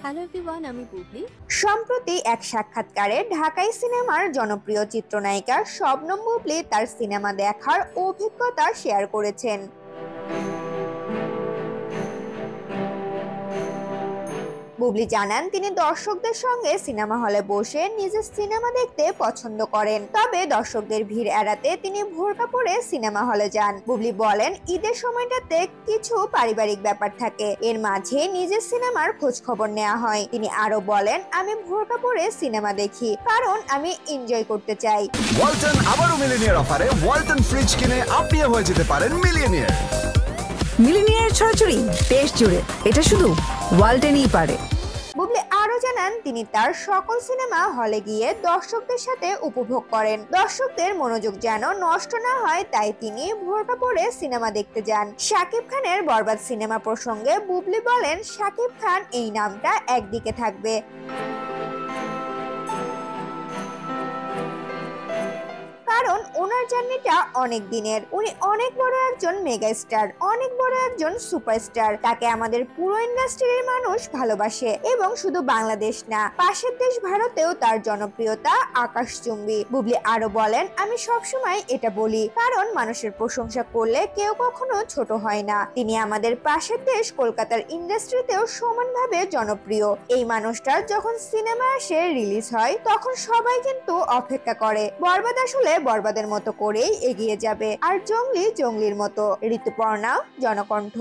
Hello everyone, আমি বুবলি। সম্প্রতি এক সাক্ষাৎকারে ঢাকাই সিনেমার জনপ্রিয় চিত্রনায়িকা শবনম বুবলি তার সিনেমা দেখার অভিজ্ঞতা শেয়ার করেছেন। বুবলি জানান তিনি দর্শকদের সঙ্গে সিনেমা হলে বসে নিজের সিনেমা দেখতে পছন্দ করেন, তবে দর্শকদের ভিড় এড়াতে তিনি বোরকা পরে সিনেমা হলে যান। বুবলি বলেন ঈদের সময়টাতে কিছু পারিবারিক ব্যাপার থাকে, এর মাঝে নিজের সিনেমার খোঁজ খবর নেওয়া হয়। তিনি আরো বলেন আমি বোরকা পরে সিনেমা দেখি কারণ আমি এনজয় করতে চাই। ওয়ালটন আবারও মিলিনিয়ার অফারে ওয়ালটন ফ্রিজ কিনে আপনিও হয়ে যেতে পারেন মিলিয়নিয়ার। মিলিনিয়ার ছড়াছড়ি দেশ জুড়ে, এটা শুধু ওয়ালটেনই পারে। বুবলি আরো জানান তিনি তার সকল সিনেমা হলে গিয়ে দর্শকদের সাথে উপভোগ করেন, দর্শকদের মনোযোগ যেন নষ্ট না হয় তাই তিনি বোরকা পরে সিনেমা দেখতে যান। শাকিব খানের বরবাদ সিনেমা প্রসঙ্গে বুবলি বলেন শাকিব খান এই নামটা একদিকে থাকবে, কারণ ওনার জার্নিটা অনেক দিনের। উনি অনেক বড় একজন মেগা স্টার, অনেক বড় একজন সুপারস্টার। তাকে আমাদের পুরো ইন্ডাস্ট্রির মানুষ ভালোবাসে এবং শুধু বাংলাদেশ না, পাশের দেশ ভারতেও তার জনপ্রিয়তা আকাশচুম্বী। বুবলি আরো বলেন আমি সবসময় এটা বলি কারণ মানুষের প্রশংসা করলে কেউ কখনো ছোট হয় না। তিনি আমাদের পাশের দেশ কলকাতার ইন্ডাস্ট্রিতেও সমানভাবে জনপ্রিয়। এই মানুষটার যখন সিনেমা আসে রিলিজ হয় তখন সবাই কিন্তু অপেক্ষা করে। বরবাদ আসলে বরবাদের মতো করেই এগিয়ে যাবে, আর জঙ্গলি জঙ্গলির মতো। ঋতুপর্ণা, জনকণ্ঠ।